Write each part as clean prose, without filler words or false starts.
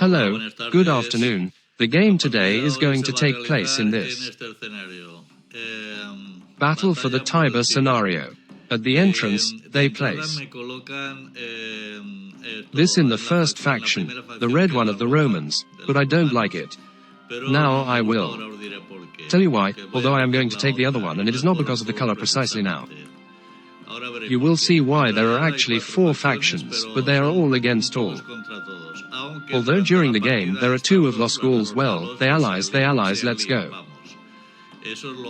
Hello, good afternoon. The game today is going to take place in this battle for the Tiber scenario. At the entrance, they place this in the first faction, the red one of the Romans, but I don't like it. Now I will tell you why, although I am going to take the other one, and it is not because of the color precisely now. You will see why there are actually 4 factions, but they are all against all. Although during the game there are 2 of Los Gauls, well, they allies, let's go.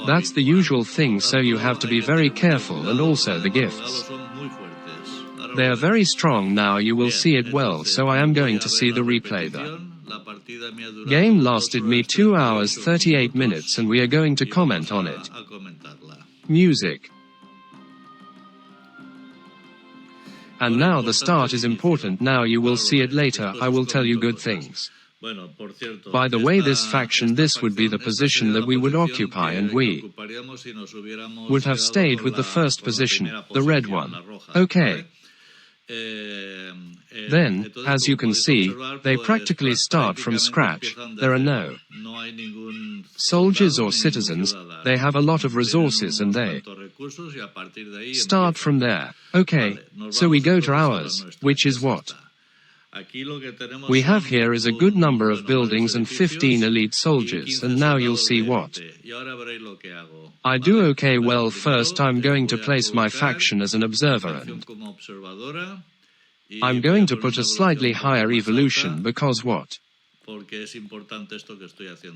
That's the usual thing, so you have to be very careful, and also the gifts. They are very strong now, you will see it well, so I am going to see the replay there. Game lasted me 2 hours 38 minutes and we are going to comment on it. Music. And now the start is important, now you will see it later, I will tell you good things. By the way, this faction, this would be the position that we would occupy, and we would have stayed with the first position, the red one. Okay. Then, as you can see, they practically start from scratch. There are no soldiers or citizens, they have a lot of resources and they start from there. Okay, so we go to ours, which is what we have here is a good number of buildings and 15 elite soldiers, and now you'll see what I do. Okay, well, first I'm going to place my faction as an observer, and I'm going to put a slightly higher evolution because what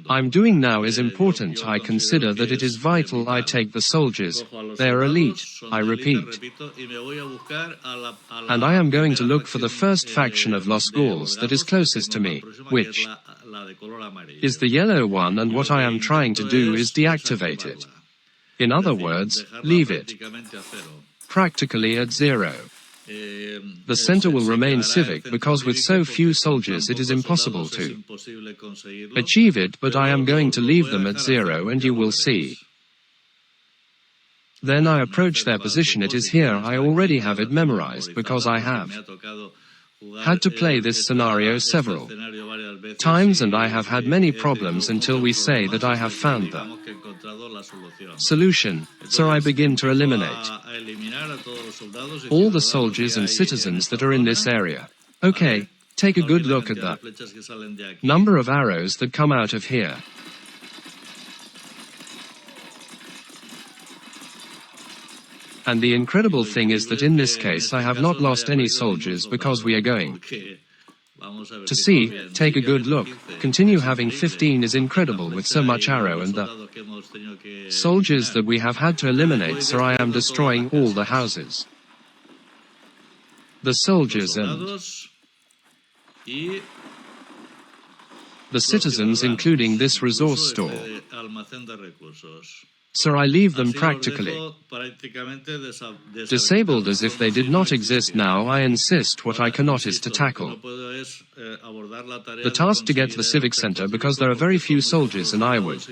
I'm doing now is important. I consider that it is vital I take the soldiers. They are elite, I repeat. And I am going to look for the first faction of Los Gauls that is closest to me, which is the yellow one, and what I am trying to do is deactivate it. In other words, leave it practically at 0. The center will remain civic because with so few soldiers it is impossible to achieve it, but I am going to leave them at 0 and you will see. Then I approach their position, it is here, I already have it memorized because I have had to play this scenario several times and I have had many problems until we say that I have found the solution, so I begin to eliminate all the soldiers and citizens that are in this area. Okay, take a good look at the number of arrows that come out of here. And the incredible thing is that in this case I have not lost any soldiers because we are going to see. Take a good look. Continue having 15 is incredible with so much arrow and the soldiers that we have had to eliminate, so I am destroying all the houses, the soldiers and the citizens, including this resource store. So I leave them practically disabled as if they did not exist. Now I insist what I cannot is to tackle the task to get to the civic center because there are very few soldiers and I would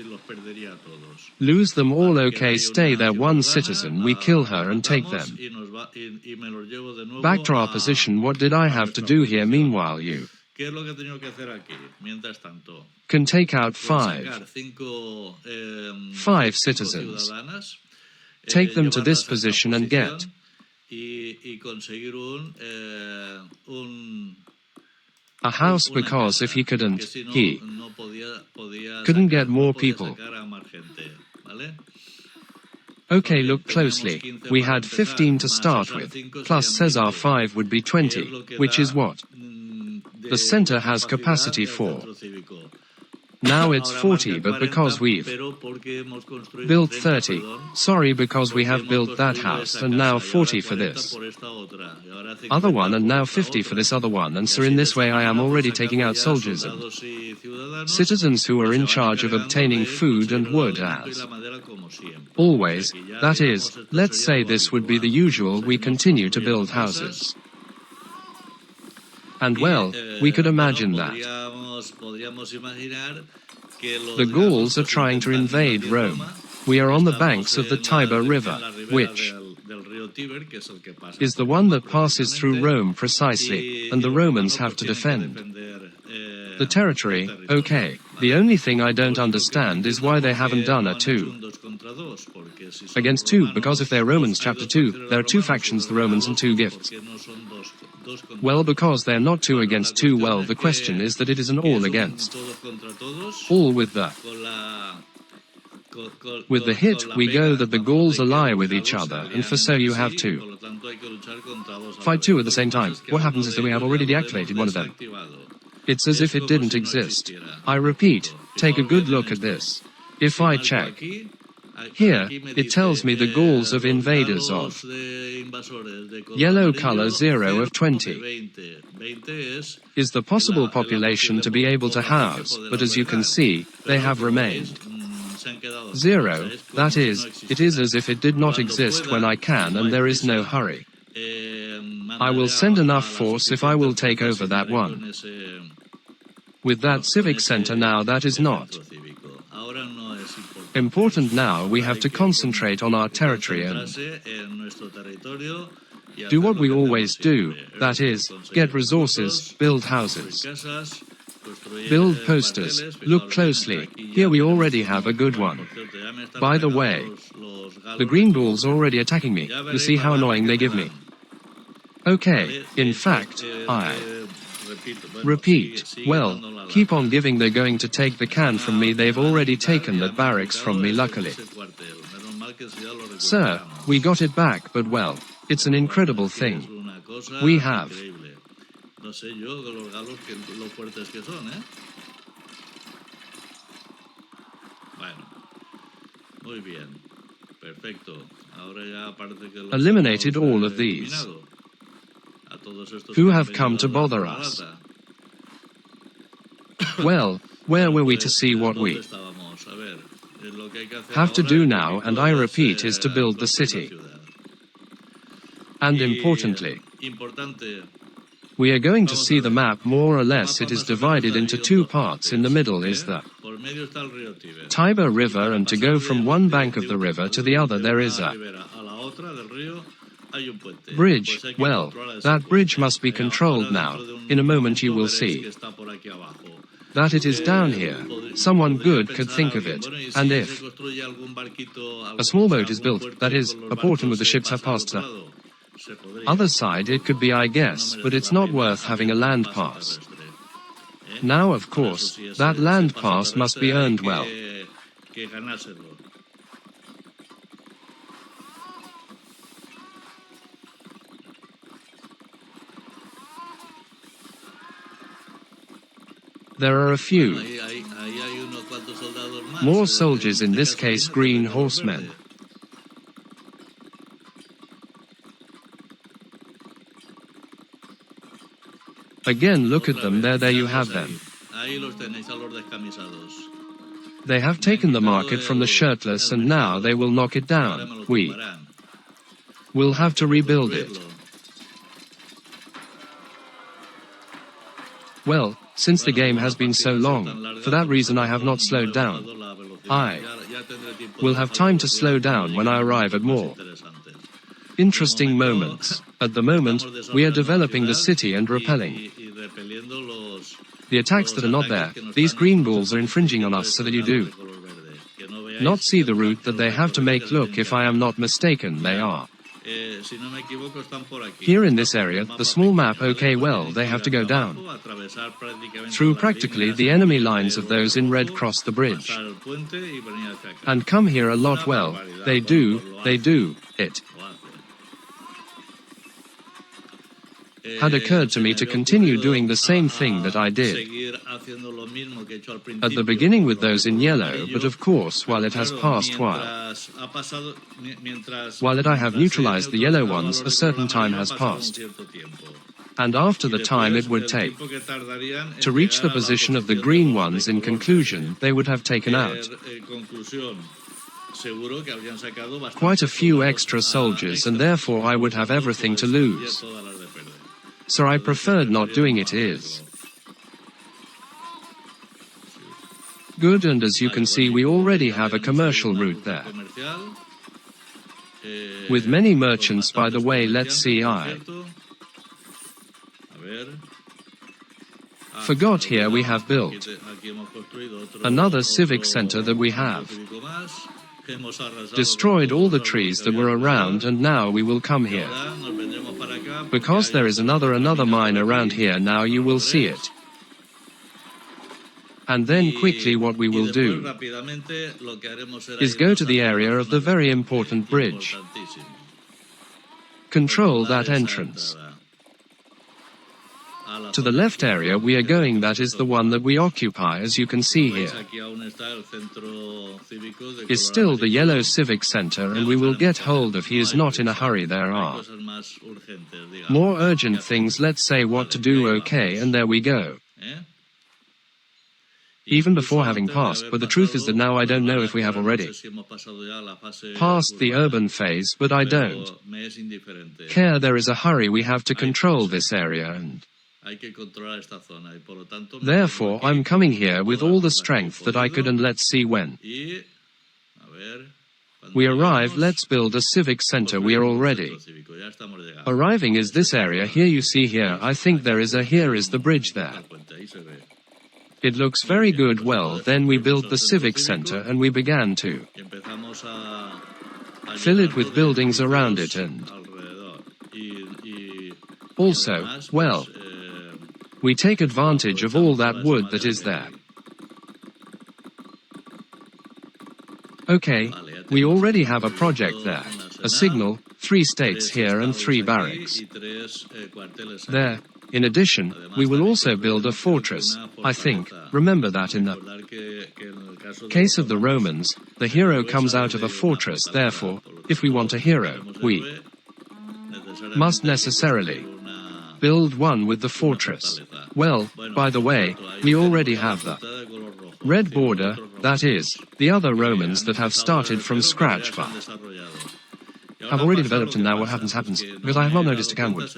lose them all. Okay, stay there, one citizen, we kill her and take them back to our position. What did I have to do here? Meanwhile you can take out 5 citizens, take them to this position and get a house, because if he couldn't get more people. Okay, look closely. We had 15 to start with, plus Caesar 5 would be 20, which is what the center has capacity for. Now it's 40, but because we've built 30, sorry, because we have built that house, and now 40 for this other one, and now 50 for this other one, and so in this way I am already taking out soldiers and citizens who are in charge of obtaining food and wood as always. That is, let's say this would be the usual, we continue to build houses. And well, we could imagine that the Gauls are trying to invade Rome. We are on the banks of the Tiber River, which is the one that passes through Rome precisely, and the Romans have to defend The territory, okay. The only thing I don't understand is why they haven't done a 2 against 2, because if they're Romans chapter 2, there are 2 factions, the Romans and 2 gifts. Well, because they're not 2 against 2, well, the question is that it is an all against. All with the hit, we go that the Gauls ally with each other, and for so you have to fight 2 at the same time. What happens is that we have already deactivated one of them. It's as if it didn't exist. I repeat, take a good look at this. If I check here, it tells me the Gauls of invaders of yellow color 0 of 20 is the possible population to be able to house, but as you can see, they have remained 0, that is, it is as if it did not exist when I can, and there is no hurry. I will send enough force if I will take over that one. With that civic center now, that is not important. Now we have to concentrate on our territory and do what we always do, that is, get resources, build houses, build posters. Look closely, here we already have a good one. By the way, the green balls already attacking me. You see how annoying they give me. Okay, in fact, I repeat, well, keep on giving. They're going to take the can from me. They've already taken that barracks from me, luckily. Sir, we got it back, but well, it's an incredible thing. We have eliminated all of these who have come to bother us. Well, where were we to see what we have to do now, and I repeat, is to build the city. And importantly, we are going to see the map more or less. It is divided into 2 parts. In the middle is the Tiber River, and to go from one bank of the river to the other there is a bridge. Well, that bridge must be controlled now. In a moment you will see that it is down here. Someone good could think of it, and if a small boat is built, that is, a port, and with the ships have passed the other side, it could be, I guess, but it's not worth having a land pass. Now, of course, that land pass must be earned well. There are a few more soldiers, in this case green horsemen. Again, look at them, there you have them. They have taken the market from the shirtless, and now they will knock it down. We will have to rebuild it. Well, since the game has been so long, for that reason I have not slowed down. I will have time to slow down when I arrive at more interesting moments. At the moment, we are developing the city and repelling the attacks that are not there. These green balls are infringing on us so that you do not see the route that they have to make. Look, if I am not mistaken, they are here in this area, the small map. Okay, well, they have to go down through practically the enemy lines of those in red, cross the bridge and come here a lot. Well, they do it. Had occurred to me to continue doing the same thing that I did at the beginning with those in yellow, but of course, while it has passed, while I have neutralized the yellow ones, a certain time has passed. And after the time it would take to reach the position of the green ones, in conclusion, they would have taken out quite a few extra soldiers, and therefore I would have everything to lose. So I preferred not doing it. Is good, and as you can see, we already have a commercial route there with many merchants. By the way, let's see, Forgot here we have built another civic center that we have destroyed all the trees that were around, and now we will come here. Because there is another mine around here, now you will see it. And then quickly what we will do is go to the area of the very important bridge. Control that entrance. To the left area we are going, that is the one that we occupy, as you can see here. Is still the yellow civic center, and we will get hold of. He is not in a hurry. There are more urgent things, let's say what to do, okay, and there we go. Even before having passed, but the truth is that now I don't know if we have already passed the urban phase, but I don't care. There is a hurry. We have to control this area, and therefore I'm coming here with all the strength that I could, and let's see when we arrive. Let's build a civic center. We are already arriving. Is this area here? You see here, I think there is a, here is the bridge there. It looks very good. Well, then we built the civic center and we began to fill it with buildings around it, and also, well, we take advantage of all that wood that is there. Okay, we already have a project there, a signal, 3 states here and 3 barracks there. In addition, we will also build a fortress, I think. Remember that in the case of the Romans, the hero comes out of a fortress. Therefore, if we want a hero, we must necessarily build one with the fortress. Well, by the way, we already have the red border, that is, the other Romans that have started from scratch but have already developed, and now what happens, because I have not noticed a can would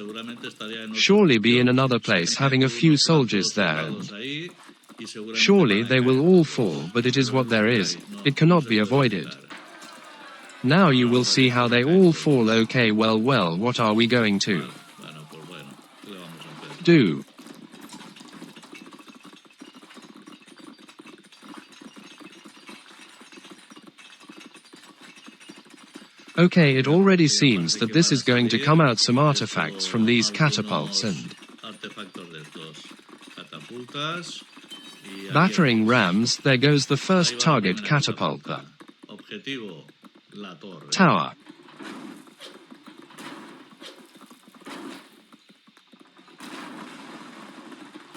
surely be in another place having a few soldiers there, and surely they will all fall, but it is what there is, it cannot be avoided. Now you will see how they all fall. Okay, well, what are we going to do? Okay, it already seems that this is going to come out some artifacts from these catapults and battering rams. There goes the first target catapult, the tower.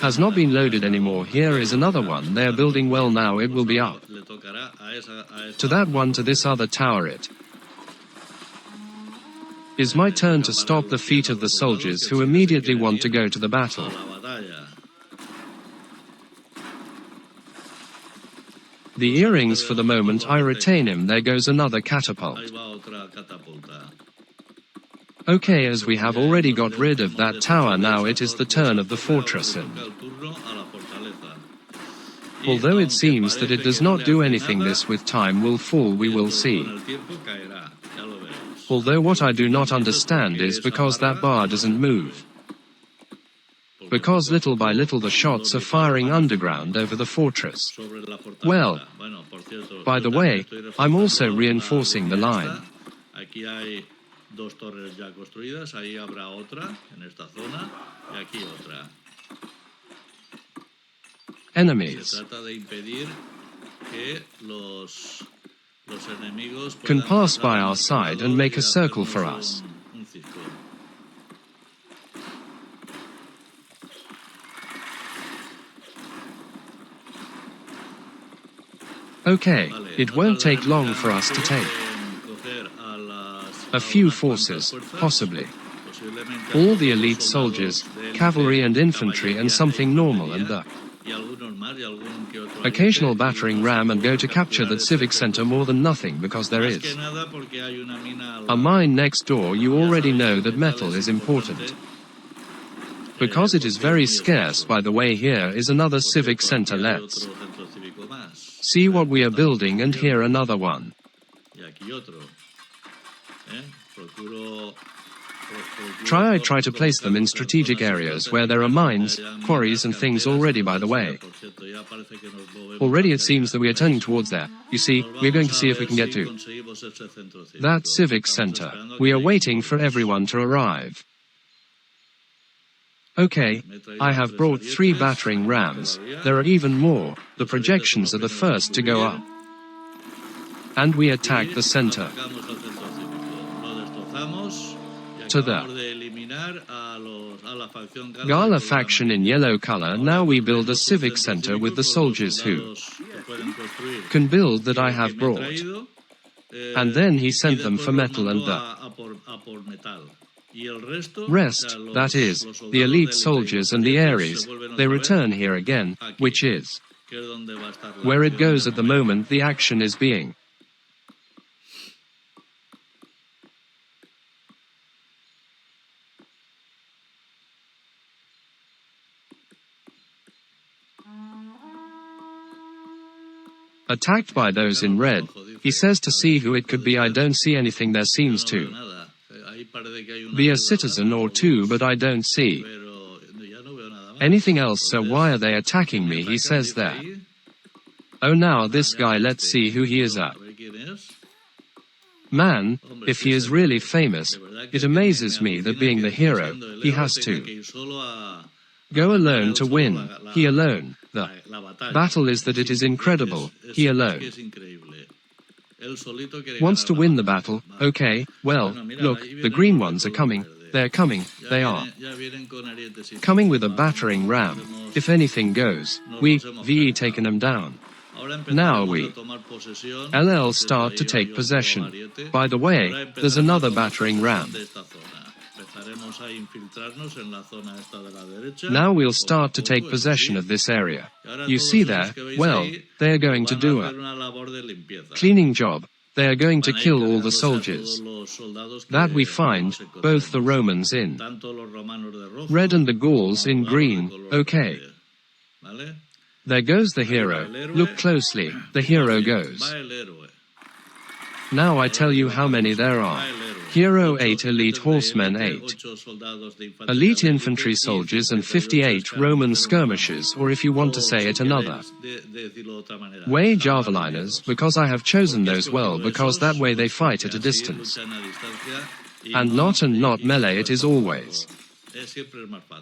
Has not been loaded anymore. Here is another one. They are building. Well, now it will be up to that one, to this other tower. It is my turn to stop the feet of the soldiers who immediately want to go to the battle. The earrings, for the moment I retain him. There goes another catapult. Okay, as we have already got rid of that tower, now it is the turn of the fortress, and although it seems that it does not do anything, this with time will fall, we will see. Although what I do not understand is because that bar doesn't move. Because little by little the shots are firing underground over the fortress. Well, by the way, I'm also reinforcing the line. Enemies can pass by our side and make a circle for us. Okay, it won't take long for us to take a few forces, possibly all the elite soldiers, cavalry and infantry, and something normal, and the occasional battering ram, and go to capture that civic center. More than nothing, because there is a mine next door. You already know that metal is important, because it is very scarce. By the way, here is another civic center. Let's see what we are building, and here another one. I try to place them in strategic areas where there are mines, quarries and things already by the way. Already it seems that we are turning towards there. You see, we are going to see if we can get to that civic center. We are waiting for everyone to arrive. Okay, I have brought 3 battering rams. There are even more. The projections are the first to go up. And we attack the center. To the Gala faction in yellow color. Now we build a civic center with the soldiers who can build that I have brought. And then he sent them for metal and the rest, that is, the elite soldiers and the Aries, they return here again, which is where it goes at the moment the action is being. Attacked by those in red, he says to see who it could be. I don't see anything. There seems to be a citizen or two, but I don't see anything else. So why are they attacking me? He says there. Oh, now this guy, let's see who he is at. Man, if he is really famous, it amazes me that being the hero, he has to go alone to win. He alone. The battle is that it is incredible. He alone wants to win the battle. Okay, well, look, the green ones are coming. They're coming. They are coming with a battering ram. If anything goes, we've taken them down. Now we start to take possession. By the way, there's another battering ram. Now we'll start to take possession of this area. You see there, well, they are going to do a cleaning job. They are going to kill all the soldiers that we find, both the Romans in red and the Gauls in green. Okay. There goes the hero. Look closely. The hero goes. Now I tell you how many there are. Hero 8 elite horsemen 8 elite infantry soldiers and 58 Roman skirmishers, or if you want to say it another way, javeliners, because I have chosen those well, because that way they fight at a distance. And not melee, it is always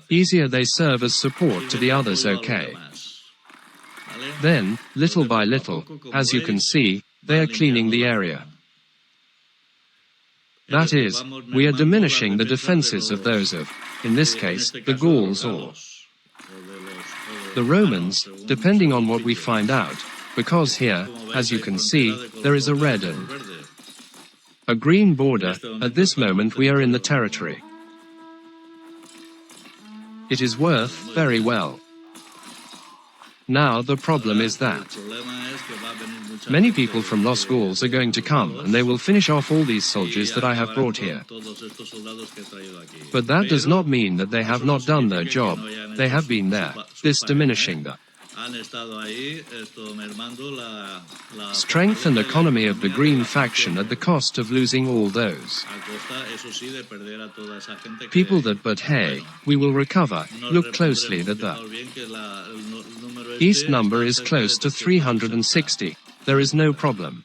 easier. They serve as support to the others. Okay. Then, little by little, as you can see, they are cleaning the area. That is, we are diminishing the defenses of those of, in this case, the Gauls or the Romans, depending on what we find out, because here, as you can see, there is a red and a green border. At this moment we are in the territory. It is worth very well. Now the problem is that many people from Los Gauls are going to come, and they will finish off all these soldiers that I have brought here. But that does not mean that they have not done their job. They have been there, this diminishing the strength and economy of the green faction at the cost of losing all those people that, but hey, we will recover. Look closely that the east number is close to 360. There is no problem.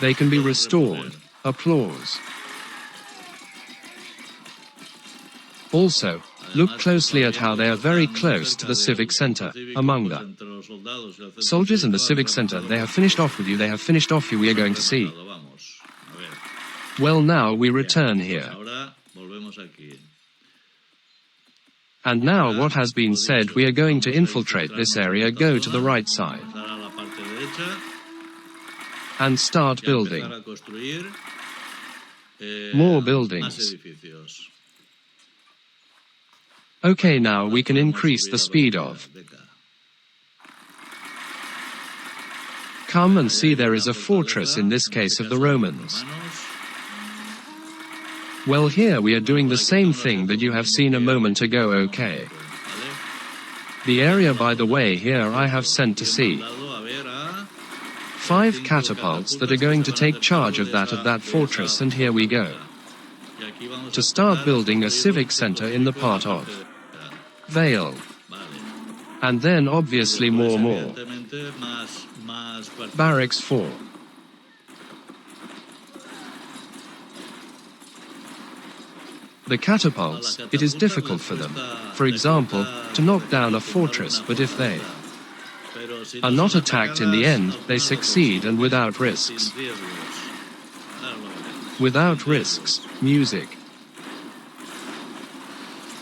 They can be restored. Applause. Also, look closely at how they are very close to the civic center. Among the soldiers in the civic center, they have finished off with you. They have finished off you. We are going to see. Well, now we return here. And now what has been said, we are going to infiltrate this area, go to the right side, and start building more buildings. Okay, now we can increase the speed of. Come and see, there is a fortress, in this case of the Romans. Well, here we are doing the same thing that you have seen a moment ago. Okay. The area, by the way, here I have sent to see 5 catapults that are going to take charge of that fortress, and here we go. to start building a civic center in the part of Vale. And then obviously more. Barracks 4. The catapults, it is difficult for them, for example, to knock down a fortress, but if they are not attacked in the end, they succeed and without risks. Without risks, music.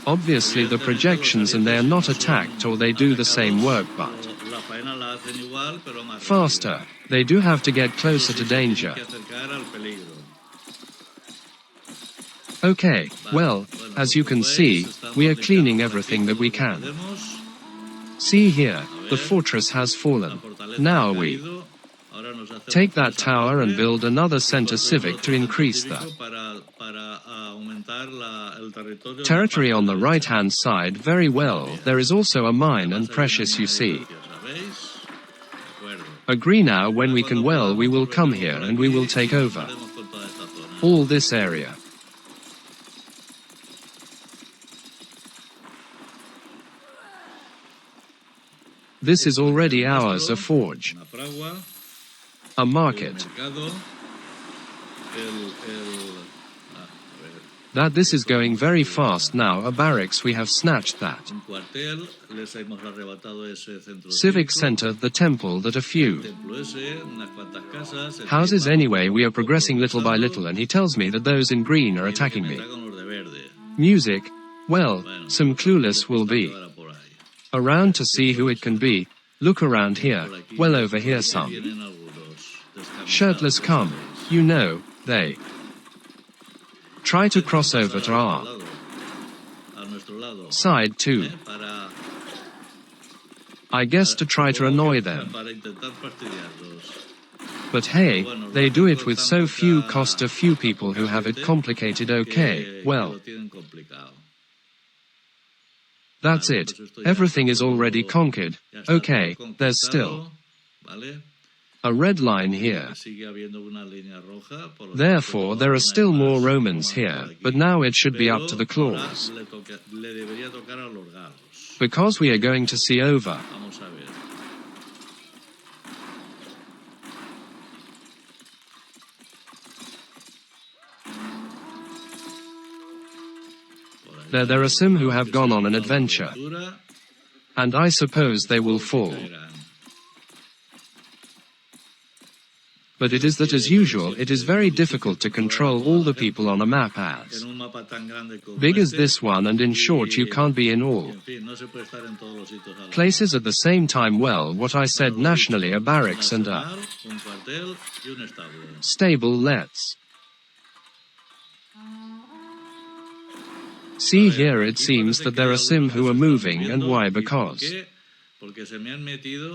Obviously the projections and they are not attacked or they do the same work but faster. They do have to get closer to danger. Okay, well, as you can see, we are cleaning everything that we can. See here, the fortress has fallen. Now we take that tower and build another center civic to increase the territory on the right-hand side. Very well, there is also a mine and precious, you see. Agree now, when we can, well, we will come here and we will take over all this area. This is already ours, a forge, a market. That this is going very fast now, a barracks, we have snatched that. Civic center, the temple, that a few houses. Anyway, we are progressing little by little and he tells me that those in green are attacking me. Music, well, some clueless will be around to see who it can be. Look around here, well, over here some shirtless come, you know, they try to cross over to our side too. I guess to try to annoy them. But hey, they do it with so few cost, a few people who have it complicated. Okay, well, that's it. Everything is already conquered. Okay, there's still a red line here. Therefore, there are still more Romans here, but now it should be up to the claws. Because we are going to see over there are some who have gone on an adventure, and I suppose they will fall. But it is that, as usual, it is very difficult to control all the people on a map as big as this one, and in short, you can't be in all places at the same time. Well, what I said, nationally, a barracks and a stable. Let's see here. It seems that there are some who are moving, and why? Because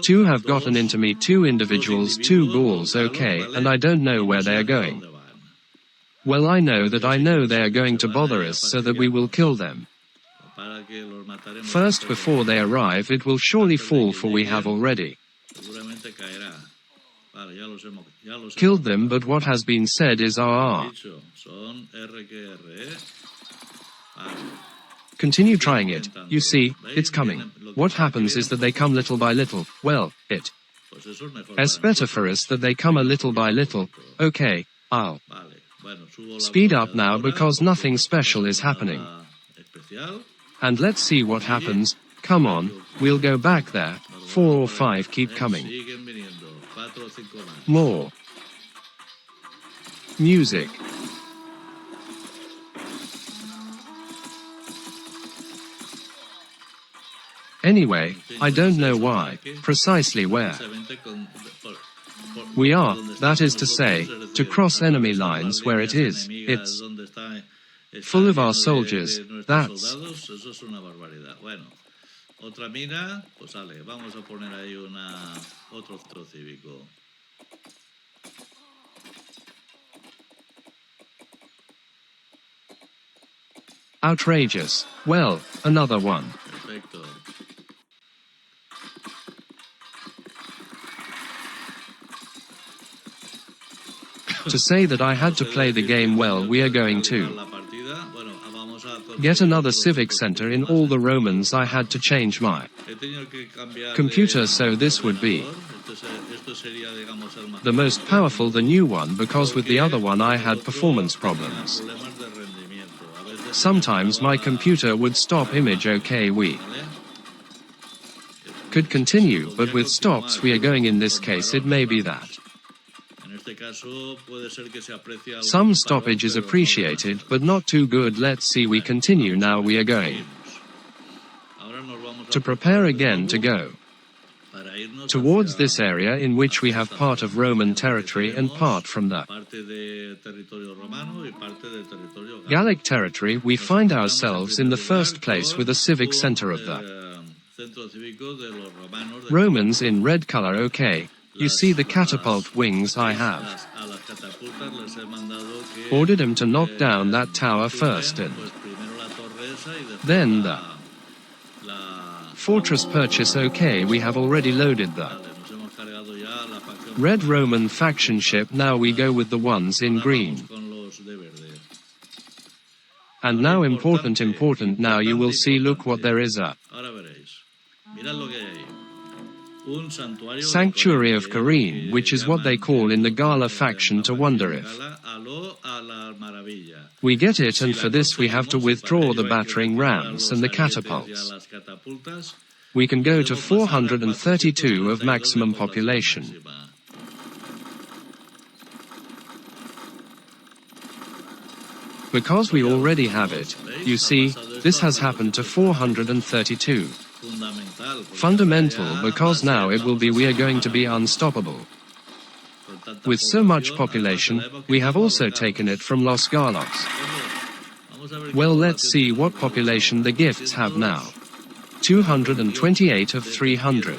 two have gotten into me, two individuals, two Gauls. Okay, and I don't know where they are going. Well, I know they are going to bother us so that we will kill them first before they arrive. It will surely fall, for we have already killed them, but what has been said is our. Continue trying it. You see, it's coming. What happens is that they come little by little. Well, it's better for us that they come a little by little. Okay, I'll speed up now because nothing special is happening. And let's see what happens. Come on, we'll go back there. 4 or 5 keep coming. More music. Anyway, I don't know why, precisely where we are, that is to say, to cross enemy lines where it is. It's full of our soldiers, that's outrageous. Well, another one. To say that I had to play the game, well, we are going to get another civic center in all the Romans. I had to change my computer, so this would be the most powerful, the new one, because with the other one I had performance problems. Sometimes my computer would stop image. Okay, we could continue, but with stops we are going. In this case it may be that some stoppage is appreciated, but not too good. Let's see, we continue. Now we are going to prepare again to go towards this area in which we have part of Roman territory and part from the Gallic territory. We find ourselves in the first place with a civic center of the Romans in red color. Okay, you see the catapult wings. I have ordered him to knock down that tower first, and then the fortress purchase. Okay, we have already loaded the red Roman faction ship. Now we go with the ones in green. And now important, now you will see, look what there is, a sanctuary of Carene, which is what they call in the Gala faction to wonder if we get it, and for this we have to withdraw the battering rams and the catapults. We can go to 432 of maximum population. Because we already have it, you see, this has happened to 432. Fundamental, because now it will be, we are going to be unstoppable. With so much population, we have also taken it from Los Galos. Well, let's see what population the gifts have now. 228 of 300.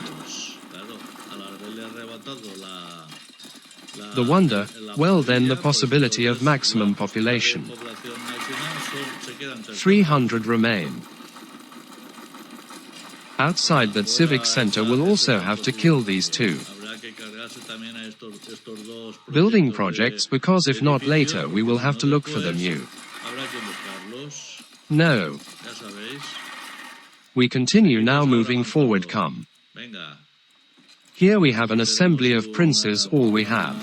The wonder, well then the possibility of maximum population. 300 remain. Outside that civic center will also have to kill these two building projects, because if not later we will have to look for them. You know. We continue now, moving forward. Come. Here we have an assembly of princes, all we have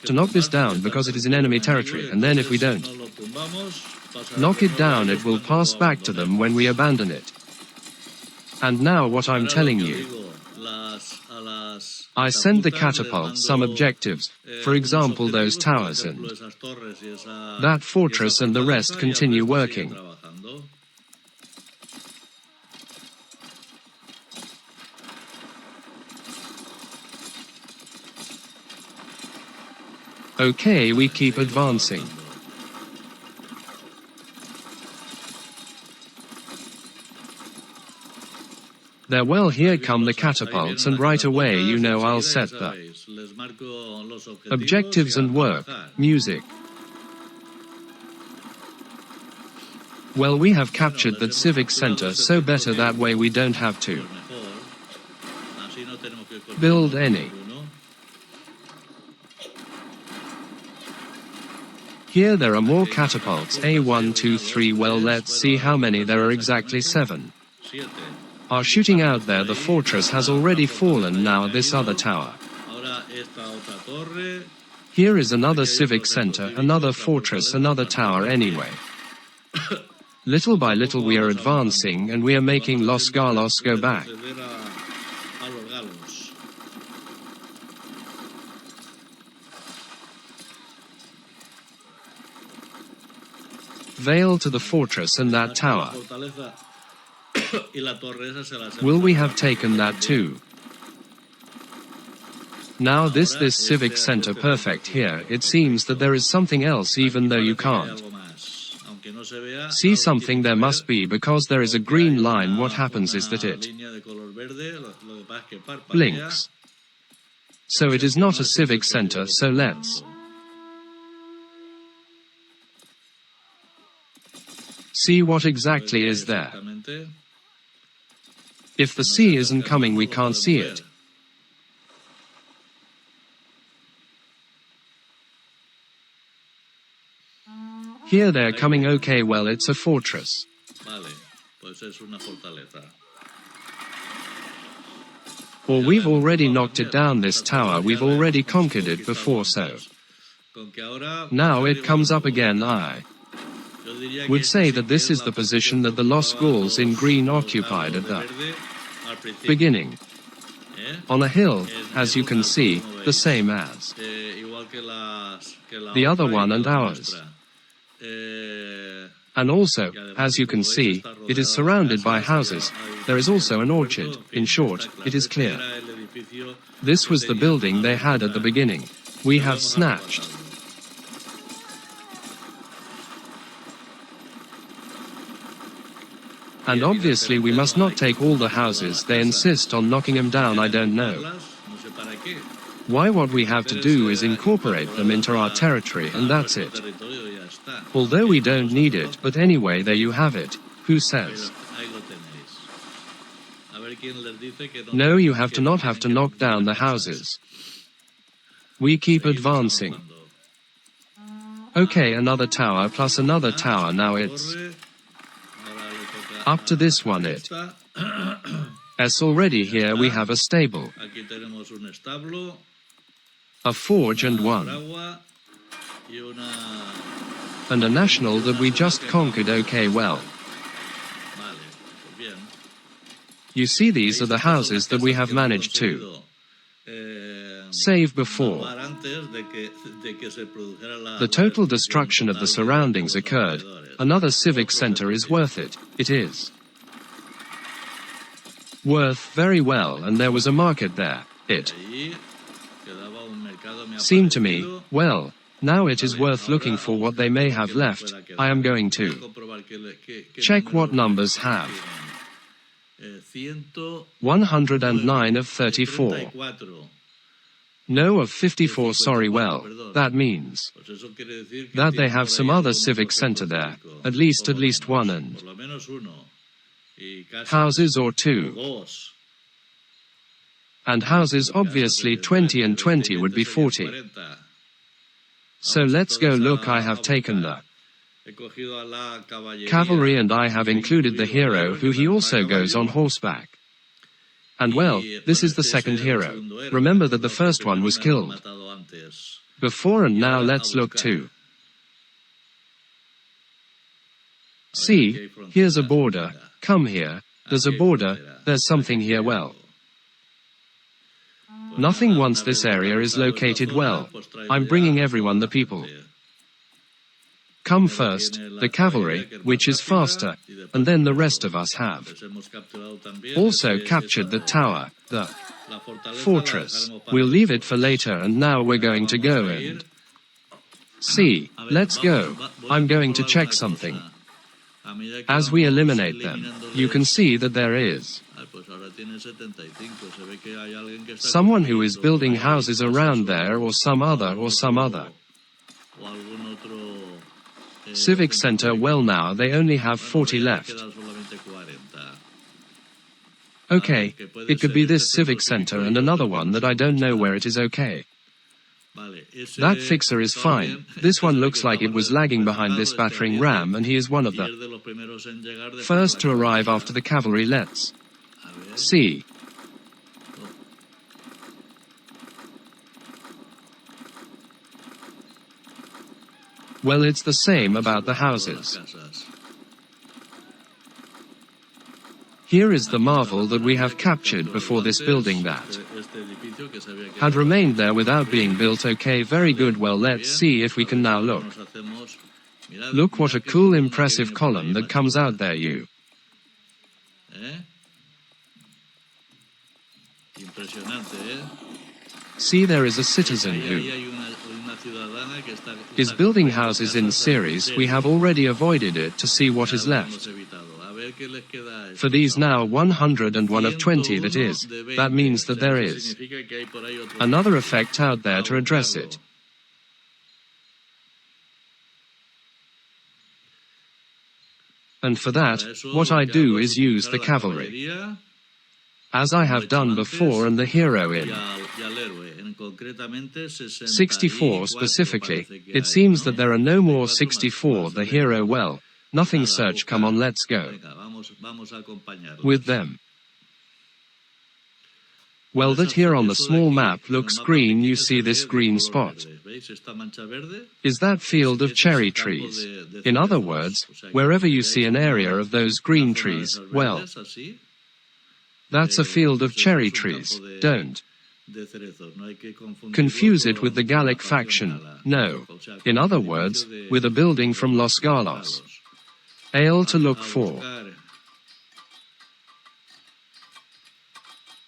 to knock this down because it is in enemy territory, and then if we don't knock it down it will pass back to them when we abandon it. And now what I'm telling you, I send the catapults some objectives, for example those towers and that fortress, and the rest continue working. Okay, we keep advancing. There, well, here come the catapults, and right away you know I'll set the objectives and work, music. Well, we have captured that civic center, so better that way we don't have to build any. Here there are more catapults, A1, 2, 3, well let's see how many there are exactly. 7 are shooting out there. The fortress has already fallen. Now this other tower. Here is another civic center, another fortress, another tower. Anyway, little by little we are advancing, and we are making Los Galos go back. Veil to the fortress and that tower. Will we have taken that too? Now this civic center, perfect. Here it seems that there is something else, even though you can't see something there must be, because there is a green line. What happens is that it blinks. So it is not a civic center, so let's see what exactly is there. If the sea isn't coming, we can't see it. Here they're coming. Okay, well, it's a fortress. Vale, pues es una fortaleza. Or we've already knocked it down, this tower. We've already conquered it before, so. Now it comes up again. I would say that this is the position that the Lost Gauls in green occupied at the beginning. On a hill, as you can see, the same as the other one and ours. And also, as you can see, it is surrounded by houses. There is also an orchard. In short, it is clear. This was the building they had at the beginning. We have snatched. And obviously we must not take all the houses. They insist on knocking them down. I don't know why. What we have to do is incorporate them into our territory, and that's it. Although we don't need it, but anyway, there you have it. Who says? No, you have to not have to knock down the houses. We keep advancing. Okay, another tower plus another tower. Now it's up to this one. It as already here we have a stable, a forge and one, and a national that we just conquered. Okay, well, you see, these are the houses that we have managed to save before the total destruction of the surroundings occurred. Another civic center is worth it. It is worth very well, and there was a market there. It seemed to me, well, now it is worth looking for what they may have left. I am going to check what numbers have 109 of 34. No, of 54, sorry. Well, that means that they have some other civic center there, at least one, and houses or two. And houses, obviously 20 and 20 would be 40. So let's go look. I have taken the cavalry and I have included the hero, who he also goes on horseback. And well, this is the second hero. Remember that the first one was killed before, and now let's look too. See, here's a border. Come here. There's a border. There's something here. Well, nothing. Once this area is located, well, I'm bringing everyone, the people. Come first, the cavalry, which is faster, and then the rest of us have also captured the tower, the fortress. We'll leave it for later, and now we're going to go and see. Let's go. I'm going to check something. As we eliminate them, you can see that there is someone who is building houses around there, or some other civic center. Well, now they only have 40 left. Okay, it could be this civic center and another one that I don't know where it is. Okay, that fixer is fine. This one looks like it was lagging behind this battering ram, and he is one of the first to arrive after the cavalry. Let's see. Well, it's the same about the houses. Here is the marvel that we have captured before, this building that had remained there without being built. Okay, very good. Well, let's see if we can now look. Look what a cool, impressive column that comes out there. You see, there is a citizen who is building houses in series. We have already avoided it to see what is left. For these now 101 of 20, that is. That means that there is another effect out there to address it. And for that, what I do is use the cavalry. as I have done before, and the hero y in al héroe. Concretamente 64 specifically. It seems that there are no more 64, the hero. Well, nothing search, come on, let's go. Vamos a acompañarlos. With them. Well, that here on the small map looks green, you see this green spot. Is that field of cherry trees? In other words, wherever you see an area of those green trees, well, that's a field of cherry trees. Don't confuse it with the Gallic faction, no. In other words, with a building from Los Galos. Ale to look for.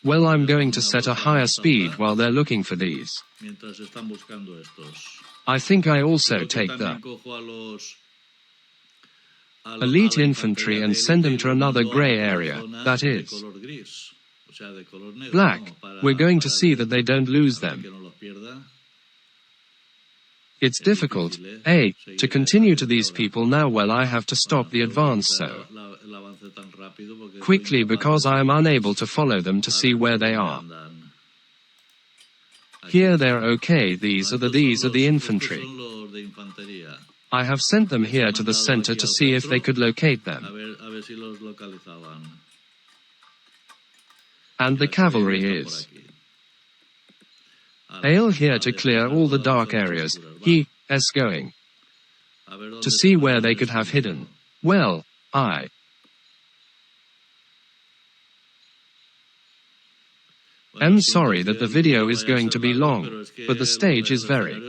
Well, I'm going to set a higher speed while they're looking for these. I think I also take the elite infantry and send them to another grey area, that is black. We're going to see that they don't lose them. It's difficult, to continue to these people now. Well, I have to stop the advance so quickly because I am unable to follow them to see where they are. Here they're okay, these are the infantry. I have sent them here to the center to see if they could locate them. And the cavalry is Ale here to clear all the dark areas, he is going to see where they could have hidden. Well, I am sorry that the video is going to be long, but the stage is very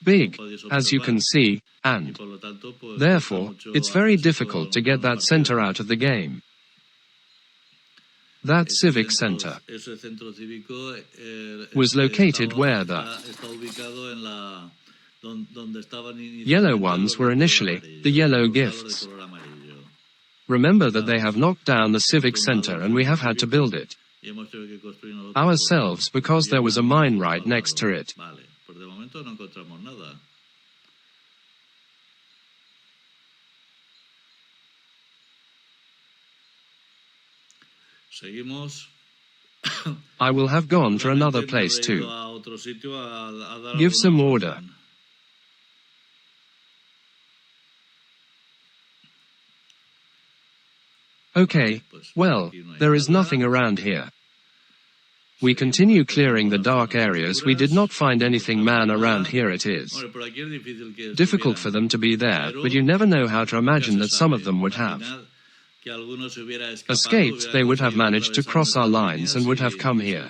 big, as you can see, and therefore, it's very difficult to get that center out of the game. That civic center was located where the yellow ones were initially, the yellow gifts. Remember that they have knocked down the civic center and we have had to build it ourselves because there was a mine right next to it. I will have gone for another place too. Give some order. Okay, well, there is nothing around here. We continue clearing the dark areas. We did not find anything, man, around here. It is difficult for them to be there, but you never know how to imagine that some of them would have escaped. They would have managed to cross our lines and would have come here.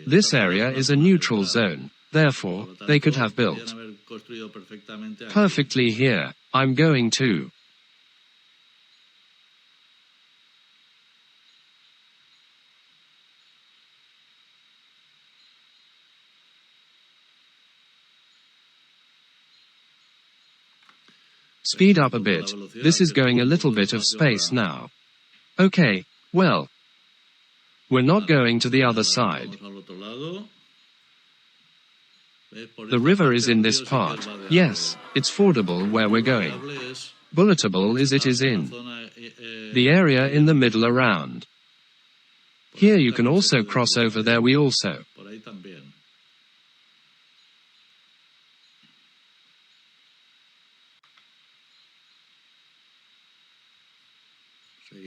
This area is a neutral zone, therefore, they could have built perfectly here. I'm going to speed up a bit. This is going a little bit of space now. Okay, well, we're not going to the other side. The river is in this part. Yes, it's fordable where we're going. Bulletable is it is in the area in the middle around. Here you can also cross over there. We also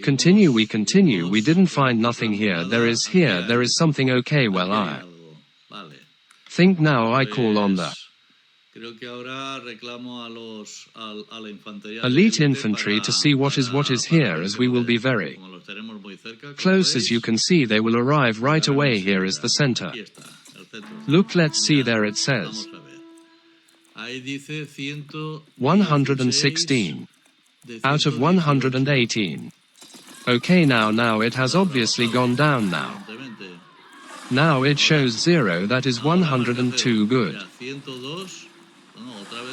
continue. We continue. We didn't find nothing here. There is here. There is something. Okay, well, I think now I call on the elite infantry to see what is here, as we will be very close. As you can see, they will arrive right away. Here is the center. Look, let's see there. It says 116 out of 118. Okay, now it has obviously gone down now. Now it shows 0, that is 102, good.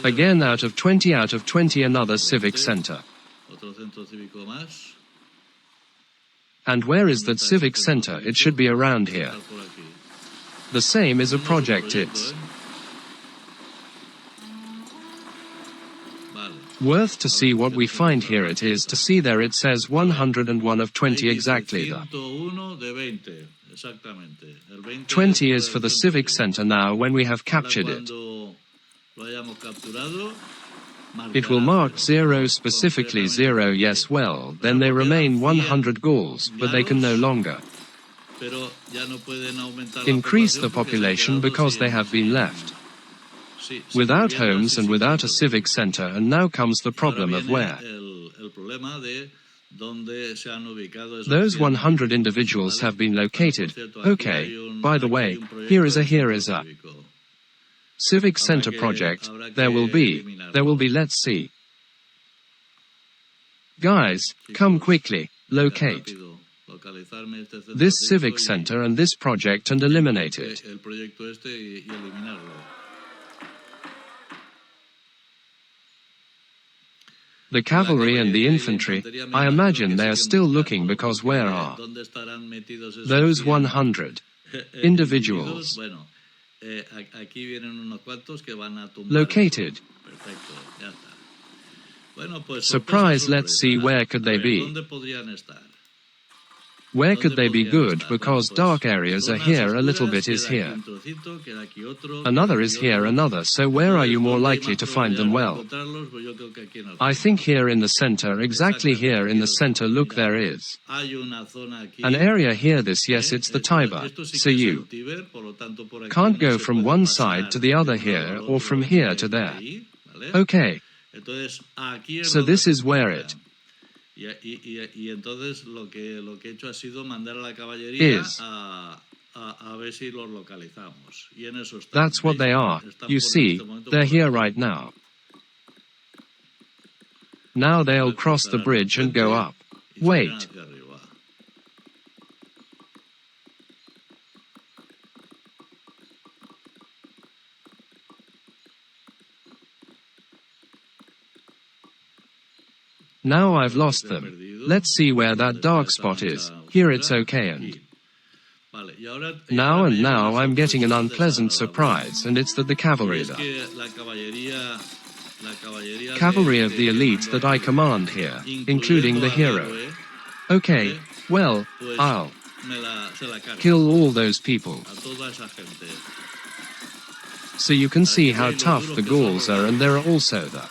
Again, out of 20, another civic center. And where is that civic center? It should be around here. The same is a project, it's Worth to see what we find here. It is to see there it says 101 of 20 exactly. The 20 is for the civic center. Now when we have captured it, it will mark 0 specifically 0. Yes, well, then they remain 100 Gauls, but they can no longer increase the population because they have been left without homes and without a civic center, and now comes the problem of where those 100 individuals have been located. Okay, by the way, here is a civic center project. There will be, let's see. Guys, come quickly, locate this civic center and this project and eliminate it. The cavalry and the infantry, I imagine they are still looking, because where are those 100 individuals located? Surprise, let's see, where could they be? Where could they be? Good, because dark areas are here, a little bit is here, another is here, another, so where are you more likely to find them? Well, I think here in the center, exactly here in the center. Look, there is an area here, yes, it's the Tiber, so you can't go from one side to the other here, or from here to there. Okay, so this is where it is. That's what they are. You see, they're here right now. Now they'll cross the bridge and go up. Wait. Now I've lost them. Let's see where that dark spot is. Here it's okay, and now I'm getting an unpleasant surprise, and it's that the cavalry, the cavalry of the elite that I command here, including the hero. Okay, well, I'll kill all those people. So you can see how tough the Gauls are, and there are also the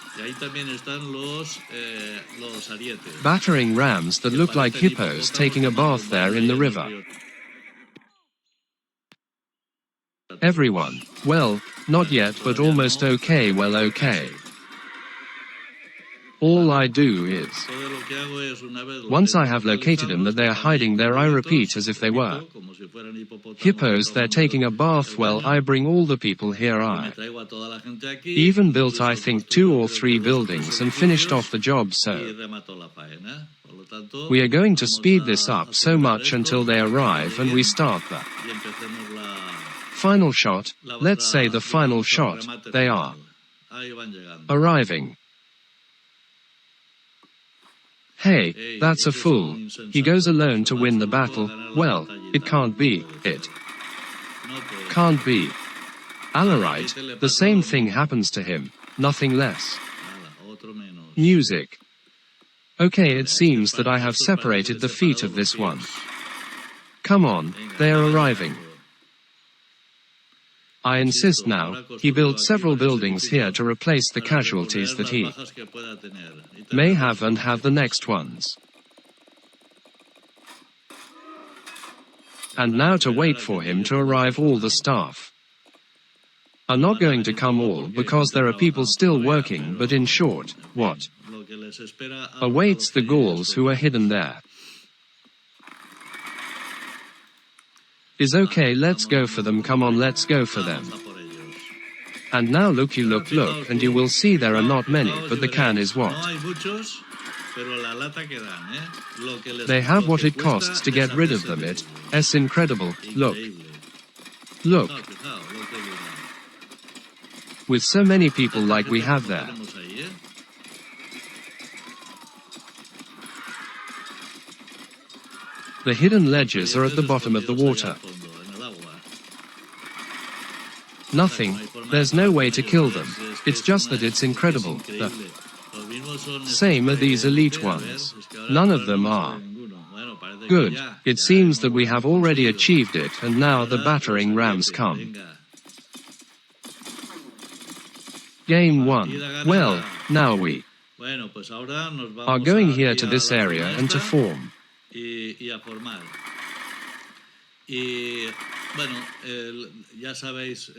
battering rams that look like hippos taking a bath there in the river. Everyone, well, not yet, but almost okay, well, okay. All I do is, once I have located them that they are hiding there, I repeat as if they were hippos, they're taking a bath, well, I bring all the people here. I even built, I think, 2 or 3 buildings and finished off the job, so we are going to speed this up so much until they arrive and we start the final shot. Let's say the final shot. They are arriving. Hey, that's a fool. He goes alone to win the battle. Well, it can't be. It can't be. Alright, the same thing happens to him. Nothing less. Music. Okay, it seems that I have separated the feet of this one. Come on, they are arriving. I insist now. He built several buildings here to replace the casualties that he may have and have the next ones. And now to wait for him to arrive. All the staff are not going to come all, because there are people still working, but in short, what awaits the Gauls who are hidden there is okay. Let's go for them. Come on, let's go for them. And now look, and you will see there are not many, but the can is what they have, what it costs to get rid of them. It's incredible. Look. With so many people like we have there. The hidden ledges are at the bottom of the water. Nothing, there's no way to kill them. It's just that it's incredible. The Same are these elite ones. None of them are. Good. It seems that we have already achieved it, and now the battering rams come. Game 1. Well, now we are going here to this area and to form. Bueno, ya sabéis,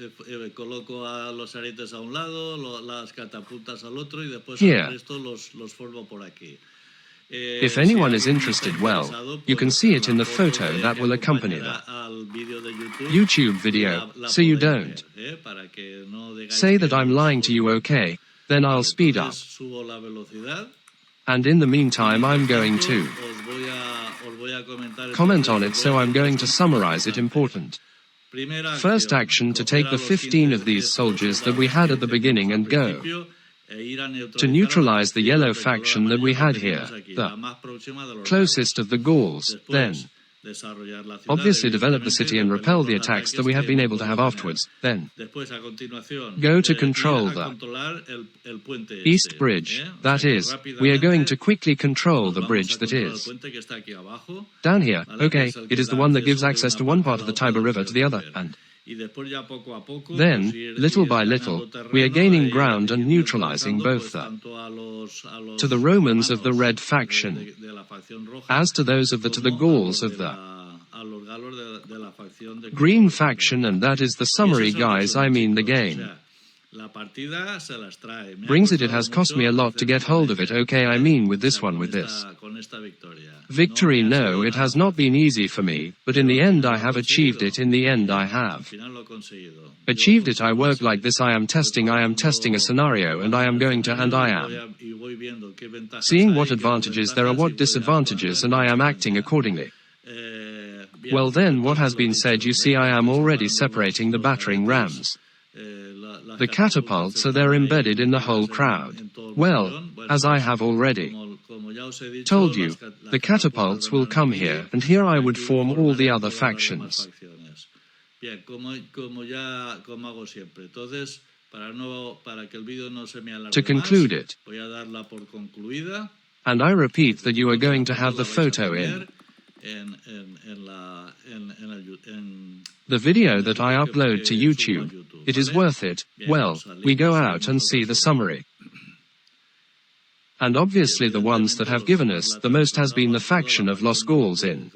coloco a los aretes a un lado, las catapultas al otro y después el resto los formo por aquí. If anyone is interested, well, you can see it in the photo that will accompany the YouTube video, so you don't say that I'm lying to you, okay? Then I'll speed up. And in the meantime, I'm going to comment on it, so I'm going to summarize it. Important. First action, to take the 15 of these soldiers that we had at the beginning and go to neutralize the yellow faction that we had here, the closest of the Gauls. Then obviously develop the city and repel the attacks that we have been able to have afterwards. Then go to control the East Bridge. That is, we are going to quickly control the bridge that is down here. Okay, it is the one that gives access to one part of the Tiber River to the other, and then, little by little, we are gaining ground and neutralizing both to the Romans of the red faction, as to those of the Gauls of the green faction, and that is the summary, guys. I mean, the game brings it. It has cost me a lot to get hold of it, okay? I mean, with this victory, no, it has not been easy for me, but in the end I have achieved it. In the end I have achieved it. I work like this. I am testing a scenario, and I am going to, and I am seeing what advantages there are, what disadvantages, and I am acting accordingly. Well then, what has been said, you see, I am already separating the battering rams. The catapults are there embedded in the whole crowd. Well, as I have already told you, the catapults will come here, and here I would form all the other factions. To conclude it, and I repeat that you are going to have the photo in the video that I upload to YouTube. It is worth it. Well, we go out and see the summary. And obviously the ones that have given us the most has been the faction of Los Gauls in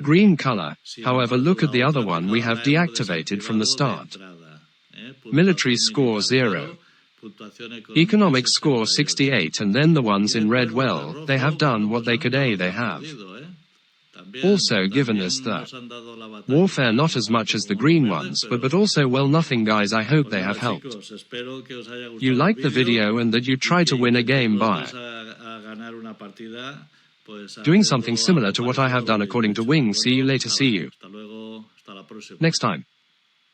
green color. However, look at the other one we have deactivated from the start. Military score 0. Economic score 68, and then the ones in red, well, they have done what they could. They have also given us the warfare, not as much as the green ones, but also, well, nothing, guys. I hope they have helped you like the video and that you try to win a game by doing something similar to what I have done according to Wing. See you later. See you next time.